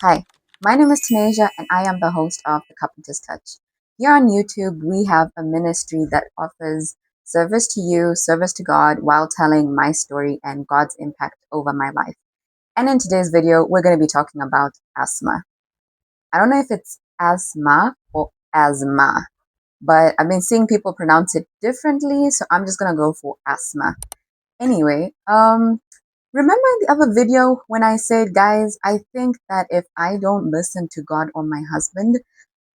Hi, my name is Tanazia and I am the host of The Carpenter's Touch. Here on YouTube, we have a ministry that offers service to you, service to God, while telling my story and God's impact over my life. And in today's video, we're going to be talking about asthma. I don't know if it's asthma or asthma, but I've been seeing people pronounce it differently, so I'm just going to go for asthma. Anyway, remember in the other video when I said, guys, I think that if I don't listen to God or my husband,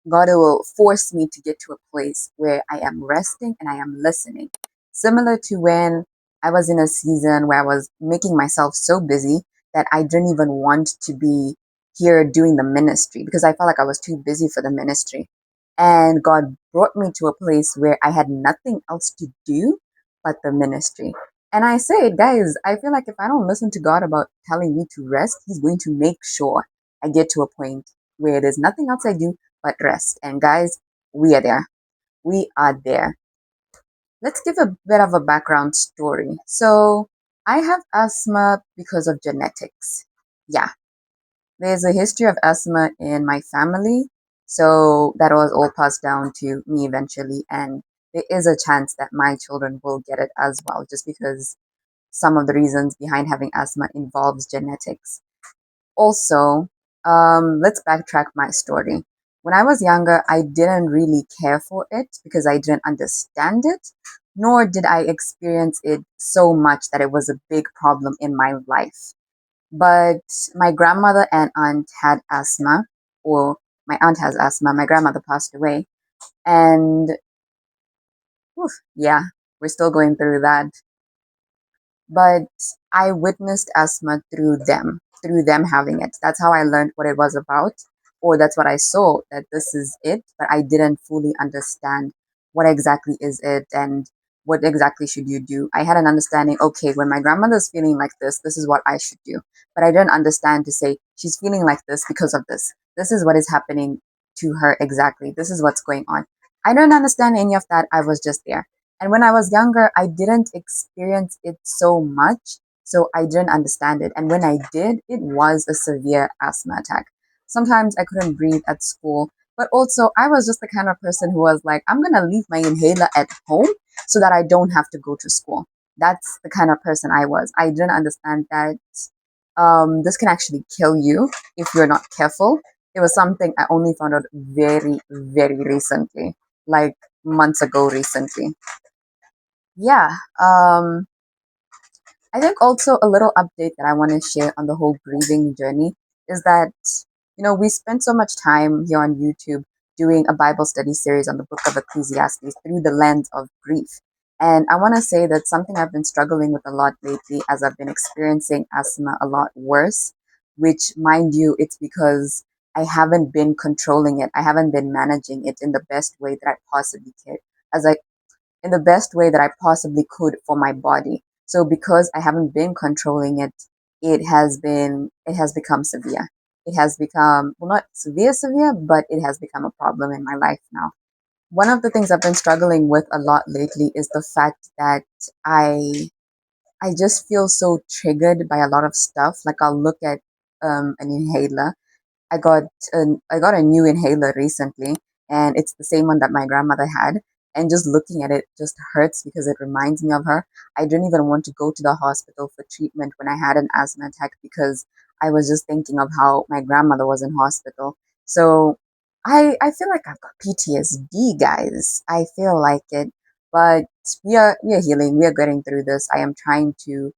God will force me to get to a place where I am resting and I am listening. Similar to when I was in a season where I was making myself so busy that I didn't even want to be here doing the ministry because I felt like I was too busy for the ministry. And God brought me to a place where I had nothing else to do but the ministry. And I said, guys, I feel like if I don't listen to God about telling me to rest, He's going to make sure I get to a point where there's nothing else I do but rest. And guys, we are there. We are there. Let's give a bit of a background story. So, I have asthma because of genetics. Yeah, there's a history of asthma in my family. So, that was all passed down to me eventually. And there is a chance that my children will get it as well, just because some of the reasons behind having asthma involves genetics. Also, let's backtrack my story. When I was younger, I didn't really care for it because I didn't understand it, nor did I experience it so much that it was a big problem in my life. But my grandmother and aunt had asthma, or my aunt has asthma, my grandmother passed away, and yeah, we're still going through that. But I witnessed asthma through them having it. That's how I learned what it was about, or that's what I saw that this is it, but I didn't fully understand what exactly is it and what exactly should you do. I had an understanding, okay, when my grandmother's feeling like this is what I should do. But I didn't understand to say she's feeling like this because of this. This is what is happening to her exactly. This is what's going on. I don't understand any of that. I was just there. And when I was younger, I didn't experience it so much, so I didn't understand it. And when I did, it was a severe asthma attack. Sometimes I couldn't breathe at school, but also I was just the kind of person who was like, I'm going to leave my inhaler at home so that I don't have to go to school. That's the kind of person I was. I didn't understand that this can actually kill you if you're not careful. It was something I only found out very, very recently, like months ago recently. Yeah. I think also a little update that I want to share on the whole grieving journey is that, we spend so much time here on YouTube doing a Bible study series on the book of Ecclesiastes through the lens of grief. And I want to say that something I've been struggling with a lot lately as I've been experiencing asthma a lot worse, which, mind you, it's because I haven't been controlling it. I haven't been managing it in the best way that I possibly could. As I in the best way that I possibly could for my body. So because I haven't been controlling it, it has become severe. It has become, well, not severe, but it has become a problem in my life now. One of the things I've been struggling with a lot lately is the fact that I just feel so triggered by a lot of stuff. Like I'll look at an inhaler. I got a new inhaler recently, and it's the same one that my grandmother had. And just looking at it just hurts because it reminds me of her. I didn't even want to go to the hospital for treatment when I had an asthma attack because I was just thinking of how my grandmother was in hospital. So I feel like I've got PTSD, guys. I feel like it, but we are healing. We are getting through this. I am trying to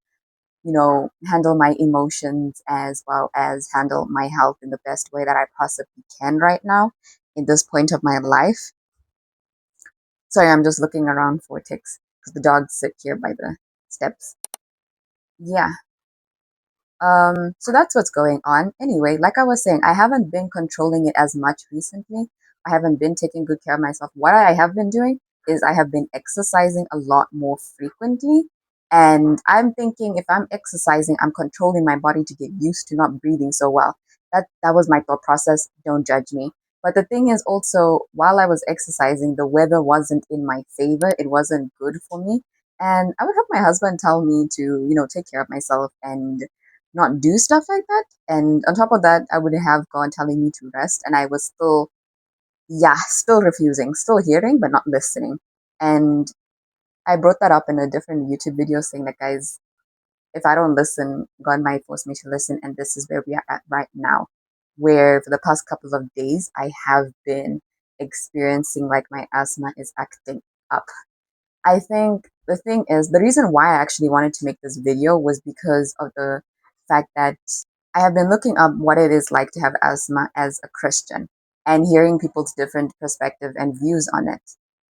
handle my emotions as well as handle my health in the best way that I possibly can right now in this point of my life. Sorry, I'm just looking around for ticks because the dogs sit here by the steps. Yeah. So that's what's going on. Anyway, like I was saying, I haven't been controlling it as much recently. I haven't been taking good care of myself. What I have been doing is I have been exercising a lot more frequently. And I'm thinking if I'm exercising, I'm controlling my body to get used to not breathing so well. That was my thought process. Don't judge me. But the thing is also, while I was exercising, the weather wasn't in my favor. It wasn't good for me. And I would have my husband tell me to, take care of myself and not do stuff like that. And on top of that, I would have God telling me to rest, and I was still, yeah, still refusing, still hearing, but not listening. And I brought that up in a different YouTube video saying that, guys, if I don't listen, God might force me to listen. And this is where we are at right now, where for the past couple of days, I have been experiencing like my asthma is acting up. I think the thing is, the reason why I actually wanted to make this video was because of the fact that I have been looking up what it is like to have asthma as a Christian and hearing people's different perspective and views on it.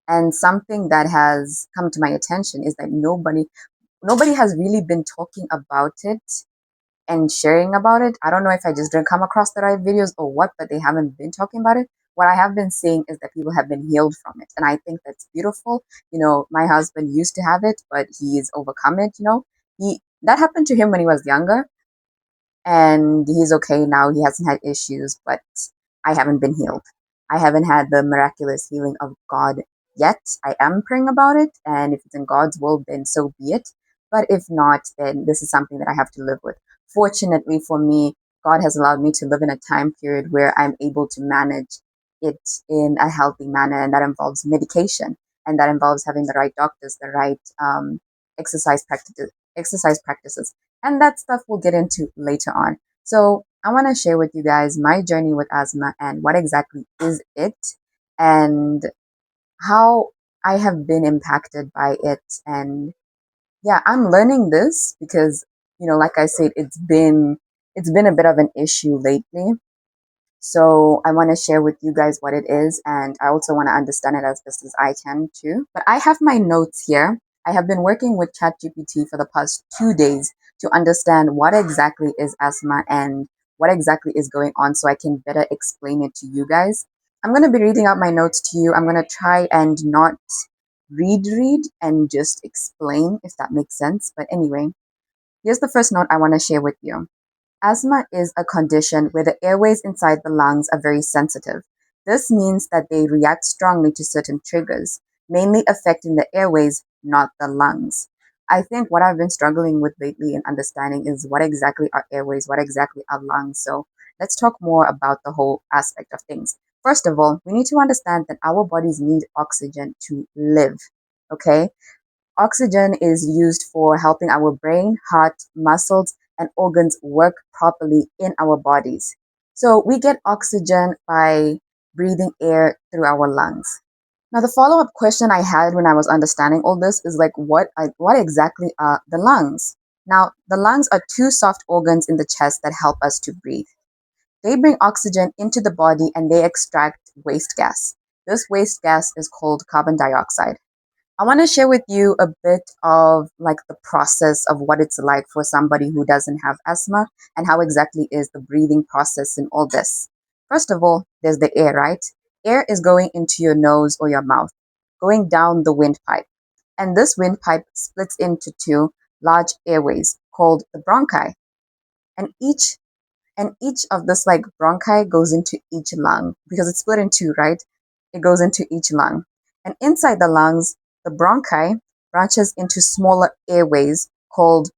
And something that has come to my attention is that nobody has really been talking about it and sharing about it. I don't know if I just didn't come across the right videos or what, but they haven't been talking about it. What I have been seeing is that people have been healed from it. And I think that's beautiful. My husband used to have it, but he's overcome it. That happened to him when he was younger, and he's okay now. He hasn't had issues, but I haven't been healed. I haven't had the miraculous healing of God yet. I am praying about it, and if it's in God's will, then so be it. But if not, then this is something that I have to live with. Fortunately for me, God has allowed me to live in a time period where I'm able to manage it in a healthy manner, and that involves medication, and that involves having the right doctors, the right exercise practices, and that stuff we'll get into later on. So I want to share with you guys my journey with asthma and what exactly is it, and how I have been impacted by it. And yeah, I'm learning this because, like I said, it's been a bit of an issue lately. So I want to share with you guys what it is, and I also want to understand it as best as I can too. But I have my notes here. I have been working with ChatGPT for the past 2 days to understand what exactly is asthma and what exactly is going on so I can better explain it to you guys. I'm going to be reading out my notes to you. I'm going to try and not read and just explain, if that makes sense. But anyway, here's the first note I want to share with you. Asthma is a condition where the airways inside the lungs are very sensitive. This means that they react strongly to certain triggers, mainly affecting the airways, not the lungs. I think what I've been struggling with lately in understanding is what exactly are airways, what exactly are lungs. So let's talk more about the whole aspect of things. First of all, we need to understand that our bodies need oxygen to live. Okay? Oxygen is used for helping our brain, heart, muscles, and organs work properly in our bodies. So we get oxygen by breathing air through our lungs. Now, the follow-up question I had when I was understanding all this is like, what exactly are the lungs? Now, the lungs are two soft organs in the chest that help us to breathe. They bring oxygen into the body and they extract waste gas. This waste gas is called carbon dioxide. I want to share with you a bit of like the process of what it's like for somebody who doesn't have asthma and how exactly is the breathing process in all this. First of all, there's the air, right? Air is going into your nose or your mouth, going down the windpipe. And this windpipe splits into two large airways called the bronchi. And each of this like bronchi goes into each lung because it's split in two, right? It goes into each lung. And inside the lungs, the bronchi branches into smaller airways called,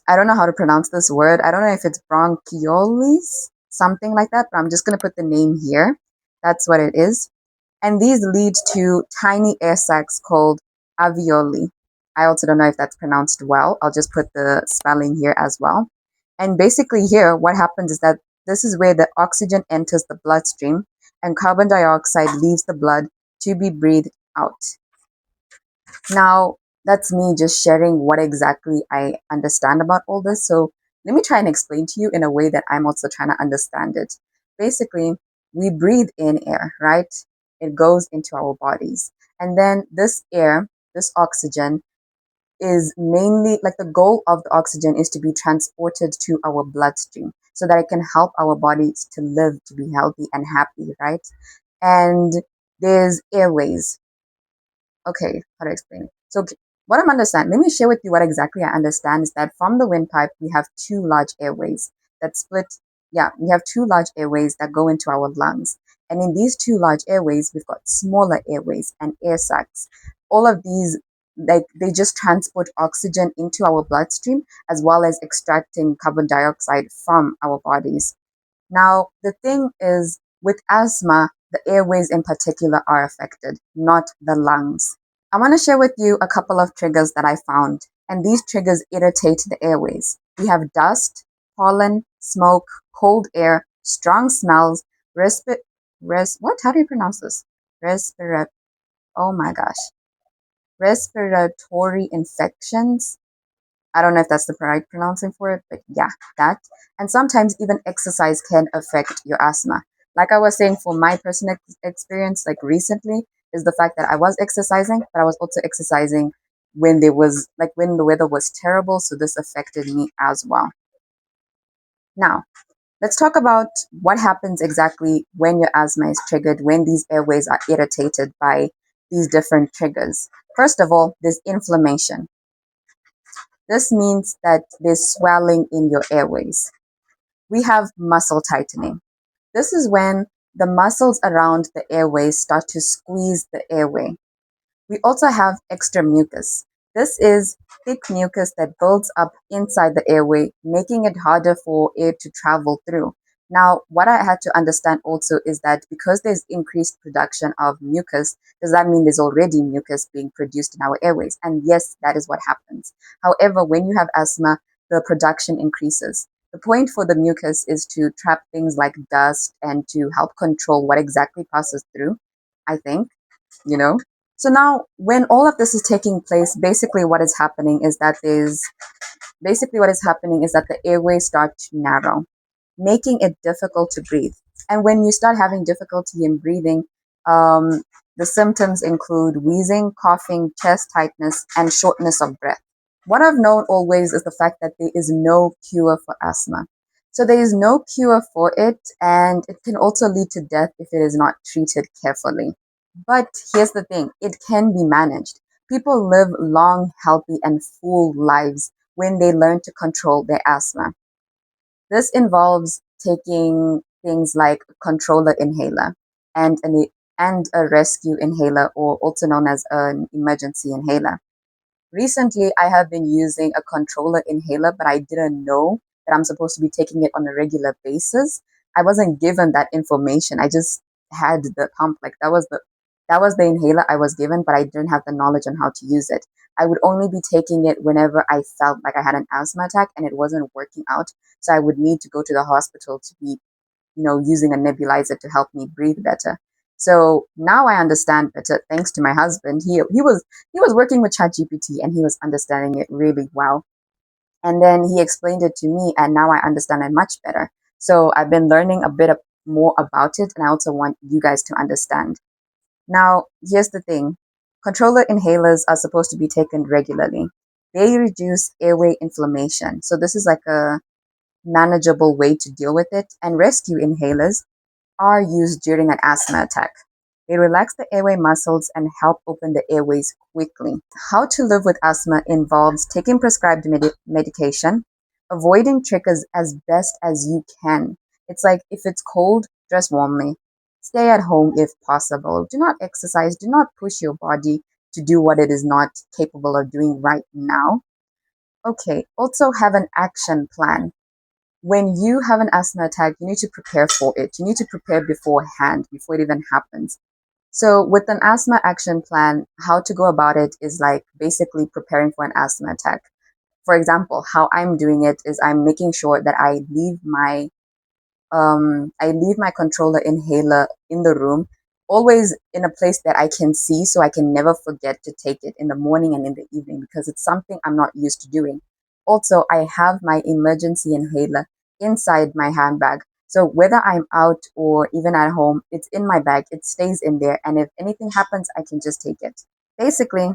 I don't know how to pronounce this word. I don't know if it's bronchioles, something like that, but I'm just going to put the name here. That's what it is. And these lead to tiny air sacs called alveoli. I also don't know if that's pronounced well. I'll just put the spelling here as well. And basically here, what happens is that this is where the oxygen enters the bloodstream and carbon dioxide leaves the blood to be breathed out. Now, that's me just sharing what exactly I understand about all this. So let me try and explain to you in a way that I'm also trying to understand it. Basically, we breathe in air, right? It goes into our bodies. And then this air, this oxygen, is mainly like the goal of the oxygen is to be transported to our bloodstream so that it can help our bodies to live, to be healthy and happy, right? And there's airways. Okay, how to explain it? So what I'm understanding, let me share with you what exactly I understand is that from the windpipe, we have two large airways that split. Yeah, we have two large airways that go into our lungs. And in these two large airways, we've got smaller airways and air sacs. All of these like they just transport oxygen into our bloodstream as well as extracting carbon dioxide from our bodies. Now, the thing is, with asthma, the airways in particular are affected, not the lungs. I want to share with you a couple of triggers that I found, and these triggers irritate the airways. We have dust, pollen, smoke, cold air, strong smells, what? How do you pronounce this? Respirat. Oh my gosh. Respiratory infections. I don't know if that's the right pronouncing for it, but yeah, that. And sometimes even exercise can affect your asthma. Like I was saying, for my personal experience, like recently, is the fact that I was exercising, but I was also exercising when there was like when the weather was terrible. So this affected me as well. Now, let's talk about what happens exactly when your asthma is triggered, when these airways are irritated by these different triggers. First of all, there's inflammation. This means that there's swelling in your airways. We have muscle tightening. This is when the muscles around the airways start to squeeze the airway. We also have extra mucus. This is thick mucus that builds up inside the airway, making it harder for air to travel through. Now, what I had to understand also is that because there's increased production of mucus, does that mean there's already mucus being produced in our airways? And yes, that is what happens. However, when you have asthma, the production increases. The point for the mucus is to trap things like dust and to help control what exactly passes through, I think, you know. So now, when all of this is taking place, basically what is happening is that the airways start to narrow, making it difficult to breathe. And when you start having difficulty in breathing, the symptoms include wheezing, coughing, chest tightness, and shortness of breath. What I've known always is the fact that there is no cure for asthma. So there is no cure for it, and it can also lead to death if it is not treated carefully. But here's the thing, it can be managed. People live long, healthy, and full lives when they learn to control their asthma. This involves taking things like a controller inhaler and and a rescue inhaler, or also known as an emergency inhaler. Recently, I have been using a controller inhaler, but I didn't know that I'm supposed to be taking it on a regular basis. I wasn't given that information. I just had the pump, like that was the inhaler I was given, but I didn't have the knowledge on how to use it. I would only be taking it whenever I felt like I had an asthma attack and it wasn't working out. So I would need to go to the hospital to be, using a nebulizer to help me breathe better. So now I understand better thanks to my husband. He was working with ChatGPT and he was understanding it really well. And then he explained it to me and now I understand it much better. So I've been learning a bit more about it and I also want you guys to understand. Now, here's the thing. Controller inhalers are supposed to be taken regularly. They reduce airway inflammation. So this is like a manageable way to deal with it. And rescue inhalers are used during an asthma attack. They relax the airway muscles and help open the airways quickly. How to live with asthma involves taking prescribed medication, avoiding triggers as best as you can. It's like if it's cold, dress warmly. Stay at home if possible. Do not exercise. Do not push your body to do what it is not capable of doing right now. Okay, also have an action plan. When you have an asthma attack, you need to prepare for it. You need to prepare beforehand, before it even happens. So, with an asthma action plan, how to go about it is like basically preparing for an asthma attack. For example, how I'm doing it is I'm making sure that I leave my controller inhaler in the room, always in a place that I can see so I can never forget to take it in the morning and in the evening because it's something I'm not used to doing. Also, I have my emergency inhaler inside my handbag. So whether I'm out or even at home, it's in my bag, it stays in there. And if anything happens, I can just take it. Basically,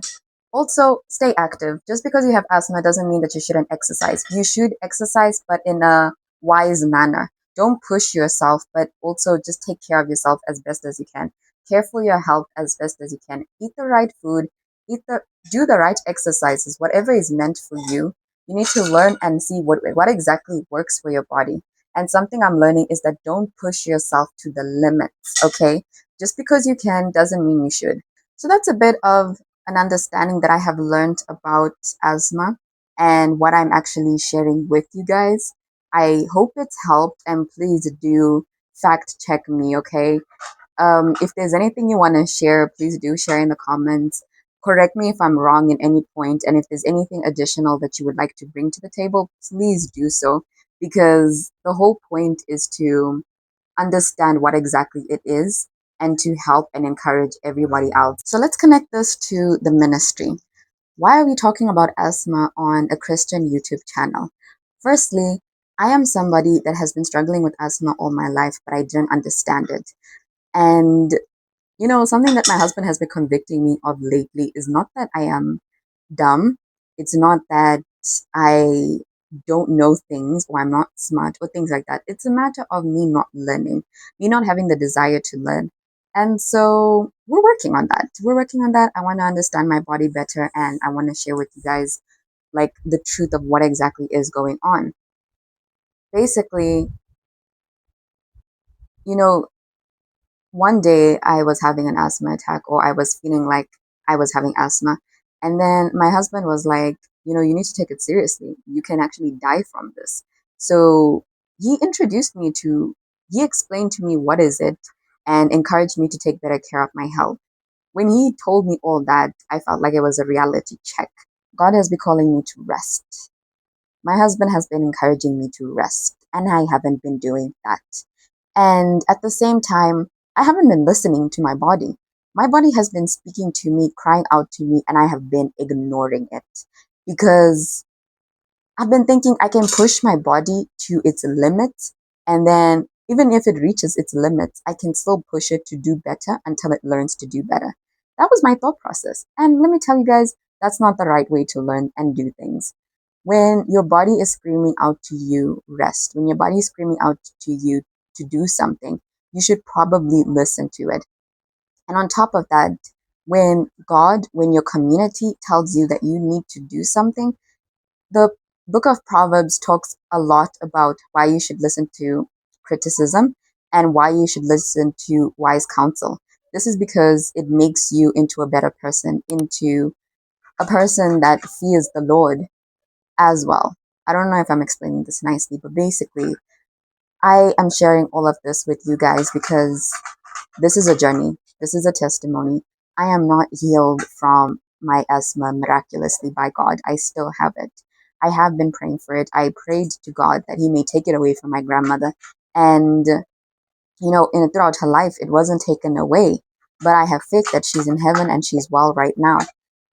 also stay active. Just because you have asthma doesn't mean that you shouldn't exercise. You should exercise, but in a wise manner. Don't push yourself, but also just take care of yourself as best as you can. Care for your health as best as you can. Eat the right food, eat the do the right exercises, whatever is meant for you. You need to learn and see what exactly works for your body. And something I'm learning is that don't push yourself to the limits, okay? Just because you can doesn't mean you should. So that's a bit of an understanding that I have learned about asthma and what I'm actually sharing with you guys. I hope it's helped, and please do fact check me, okay? If there's anything you want to share, please do share in the comments. Correct me if I'm wrong in any point, and if there's anything additional that you would like to bring to the table, please do so, because the whole point is to understand what exactly it is and to help and encourage everybody else. So let's connect this to the ministry. Why are we talking about asthma on a Christian YouTube channel? Firstly, I am somebody that has been struggling with asthma all my life, but I didn't understand it. And something that my husband has been convicting me of lately is not that I am dumb. It's not that I don't know things or I'm not smart or things like that. It's a matter of me not learning, me not having the desire to learn. And so we're working on that. We're working on that. I want to understand my body better, and I want to share with you guys like the truth of what exactly is going on. Basically, you know, one day I was having an asthma attack, or I was feeling like I was having asthma. And then my husband was like, you need to take it seriously. You can actually die from this. So he explained to me what is it and encouraged me to take better care of my health. When he told me all that, I felt like it was a reality check. God has been calling me to rest. My husband has been encouraging me to rest, and I haven't been doing that. And at the same time, I haven't been listening to my body. My body has been speaking to me, crying out to me, and I have been ignoring it because I've been thinking I can push my body to its limits. And then, even if it reaches its limits, I can still push it to do better until it learns to do better. That was my thought process. And let me tell you guys, that's not the right way to learn and do things. When your body is screaming out to you, rest. When your body is screaming out to you to do something, you should probably listen to it. And on top of that, when your community tells you that you need to do something, the book of Proverbs talks a lot about why you should listen to criticism and why you should listen to wise counsel. This is because it makes you into a better person, into a person that fears the Lord as well. I don't know if I'm explaining this nicely, but basically, I am sharing all of this with you guys because this is a journey. This is a testimony. I am not healed from my asthma miraculously by God. I still have it. I have been praying for it. I prayed to God that He may take it away from my grandmother. And, throughout her life, it wasn't taken away. But I have faith that she's in heaven and she's well right now.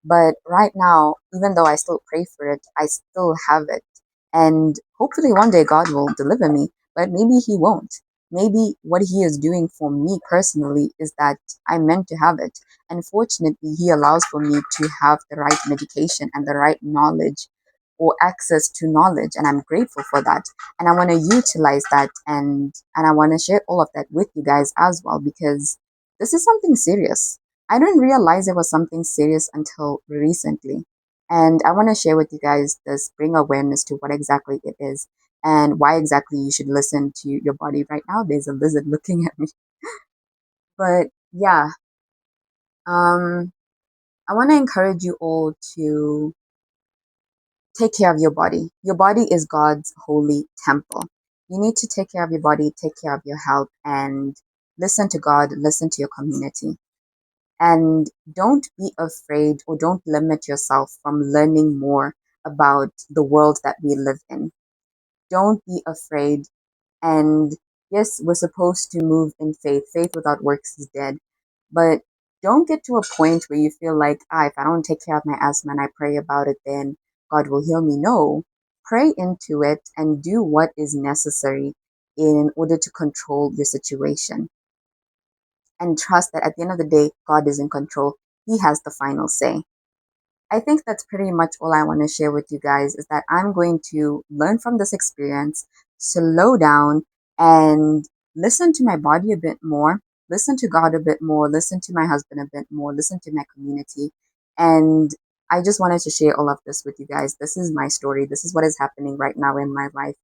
But right now, even though I still pray for it, I still have it. And hopefully one day God will deliver me, but maybe He won't. Maybe what He is doing for me personally is that I'm meant to have it. And fortunately, He allows for me to have the right medication and the right knowledge or access to knowledge. And I'm grateful for that. And I want to utilize that, and I want to share all of that with you guys as well, because this is something serious. I didn't realize it was something serious until recently. And I want to share with you guys this, bring awareness to what exactly it is and why exactly you should listen to your body right now. There's a lizard looking at me. But yeah, I want to encourage you all to take care of your body. Your body is God's holy temple. You need to take care of your body, take care of your health, and listen to God, listen to your community. And don't be afraid or don't limit yourself from learning more about the world that we live in. Don't be afraid. And yes, we're supposed to move in faith. Faith without works is dead. But don't get to a point where you feel like, if I don't take care of my asthma and I pray about it, then God will heal me. No, pray into it and do what is necessary in order to control your situation. And trust that at the end of the day, God is in control. He has the final say. I think that's pretty much all I want to share with you guys, is that I'm going to learn from this experience, slow down, and listen to my body a bit more, listen to God a bit more, listen to my husband a bit more, listen to my community. And I just wanted to share all of this with you guys. This is my story. This is what is happening right now in my life.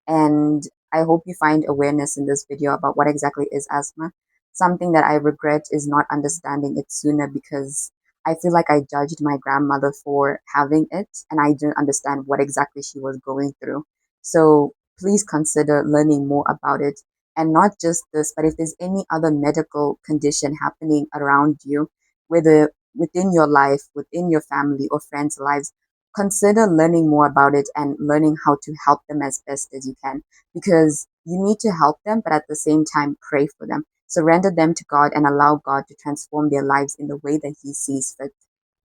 And I hope you find awareness in this video about what exactly is asthma. Something that I regret is not understanding it sooner, because I feel like I judged my grandmother for having it, and I didn't understand what exactly she was going through. So please consider learning more about it. And not just this, but if there's any other medical condition happening around you, whether within your life, within your family or friends' lives, consider learning more about it and learning how to help them as best as you can, because you need to help them, but at the same time, pray for them. Surrender them to God and allow God to transform their lives in the way that He sees fit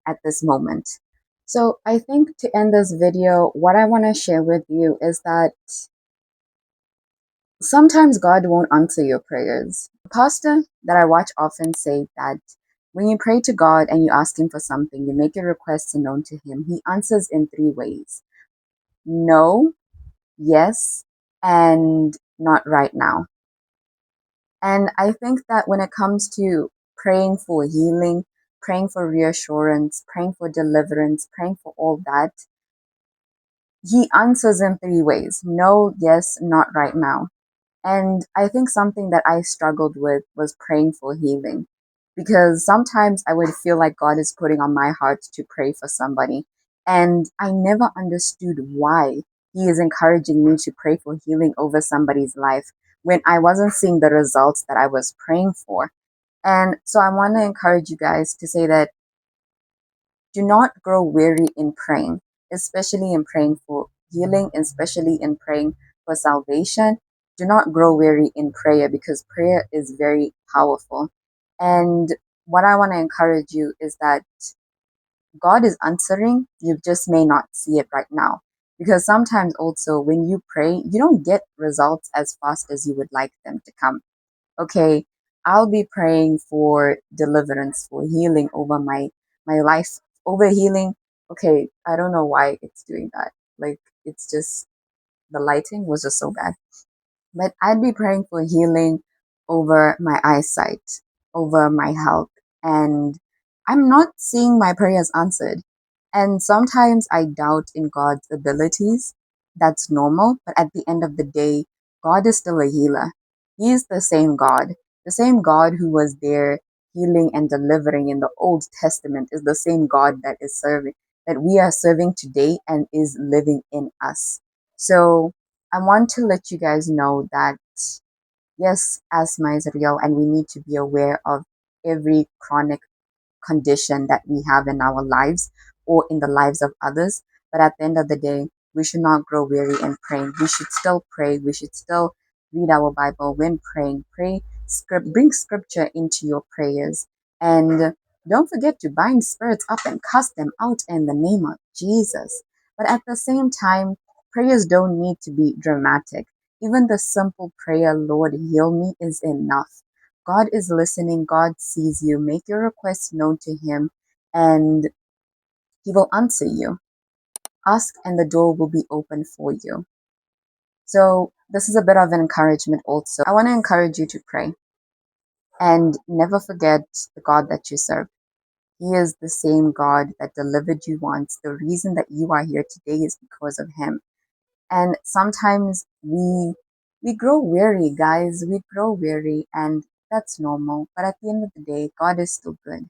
at this moment. So, I think to end this video, what I want to share with you is that sometimes God won't answer your prayers. A pastor that I watch often say that when you pray to God and you ask Him for something, you make your requests known to Him, He answers in three ways: no, yes, and not right now. And I think that when it comes to praying for healing, praying for reassurance, praying for deliverance, praying for all that, He answers in three ways: no, yes, not right now. And I think something that I struggled with was praying for healing, because sometimes I would feel like God is putting on my heart to pray for somebody. And I never understood why He is encouraging me to pray for healing over somebody's life when I wasn't seeing the results that I was praying for. And so I want to encourage you guys to say that do not grow weary in praying, especially in praying for healing, especially in praying for salvation. Do not grow weary in prayer, because prayer is very powerful. And what I want to encourage you is that God is answering, you just may not see it right now. Because sometimes also when you pray, you don't get results as fast as you would like them to come. Okay, I'll be praying for deliverance, for healing over my life, over healing. Okay, I don't know why it's doing that. Like, it's just the lighting was just so bad. But I'd be praying for healing over my eyesight, over my health, and I'm not seeing my prayers answered. And sometimes I doubt in God's abilities. That's normal, but at the end of the day, God is still a healer. He is the same God who was there healing and delivering in the Old Testament is the same God that we are serving today and is living in us. So I want to let you guys know that yes, asthma is real and we need to be aware of every chronic condition that we have in our lives or in the lives of others. But at the end of the day, we should not grow weary in praying. We should still pray. We should still read our Bible when praying. Bring scripture into your prayers. And don't forget to bind spirits up and cast them out in the name of Jesus. But at the same time, prayers don't need to be dramatic. Even the simple prayer, Lord, heal me, is enough. God is listening. God sees you. Make your requests known to Him, and He will answer you. Ask, and the door will be open for you. So, this is a bit of an encouragement also. I want to encourage you to pray and never forget the God that you serve. He is the same God that delivered you once. The reason that you are here today is because of Him. And sometimes we grow weary, guys. We grow weary, and that's normal. But at the end of the day, God is still good.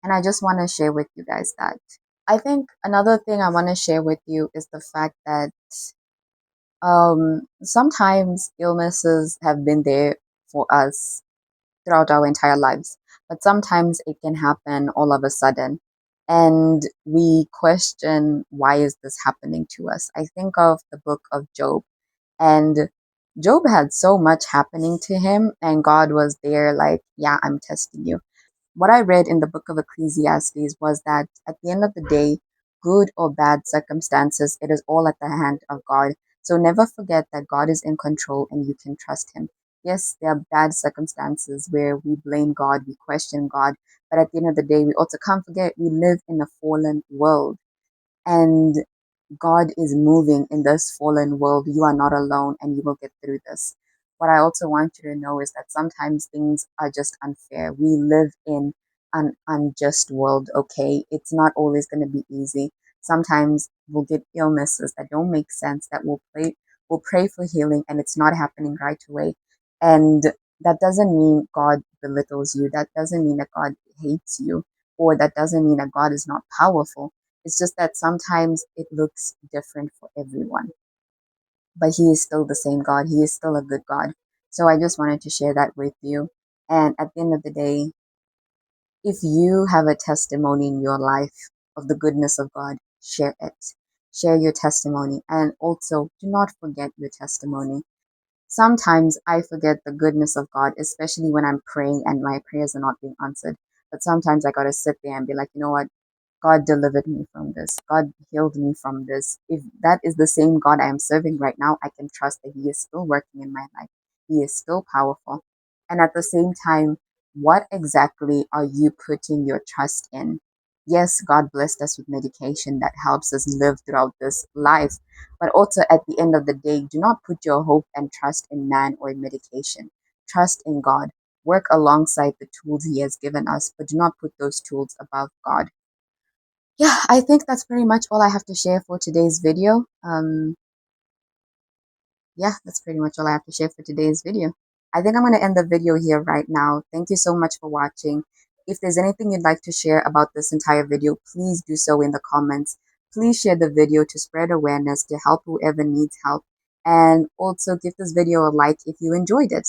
And I just want to share with you guys that. I think another thing I want to share with you is the fact that sometimes illnesses have been there for us throughout our entire lives, but sometimes it can happen all of a sudden. And we question, why is this happening to us? I think of the book of Job, and Job had so much happening to him, and God was there, like, yeah, I'm testing you. What I read in the book of Ecclesiastes was that at the end of the day, good or bad circumstances, it is all at the hand of God. So never forget that God is in control and you can trust Him. Yes, there are bad circumstances where we blame God, we question God, but at the end of the day, we also can't forget we live in a fallen world. And God is moving in this fallen world. You are not alone and you will get through this. What I also want you to know is that sometimes things are just unfair. We live in an unjust world, okay? It's not always going to be easy. Sometimes we'll get illnesses that don't make sense, that we'll pray for healing and it's not happening right away. And that doesn't mean God belittles you. That doesn't mean that God hates you or that doesn't mean that God is not powerful. It's just that sometimes it looks different for everyone. But He is still the same God. He is still a good God. So I just wanted to share that with you. And at the end of the day, if you have a testimony in your life of the goodness of God, share it. Share your testimony. And also, do not forget your testimony. Sometimes I forget the goodness of God, especially when I'm praying and my prayers are not being answered. But sometimes I got to sit there and be like, you know what? God delivered me from this. God healed me from this. If that is the same God I am serving right now, I can trust that He is still working in my life. He is still powerful. And at the same time, what exactly are you putting your trust in? Yes, God blessed us with medication that helps us live throughout this life. But also at the end of the day, do not put your hope and trust in man or in medication. Trust in God. Work alongside the tools He has given us, but do not put those tools above God. Yeah, I think that's pretty much all I have to share for today's video. Yeah, that's pretty much all I have to share for today's video. I think I'm going to end the video here right now. Thank you so much for watching. If there's anything you'd like to share about this entire video, please do so in the comments. Please share the video to spread awareness, to help whoever needs help. And also give this video a like if you enjoyed it.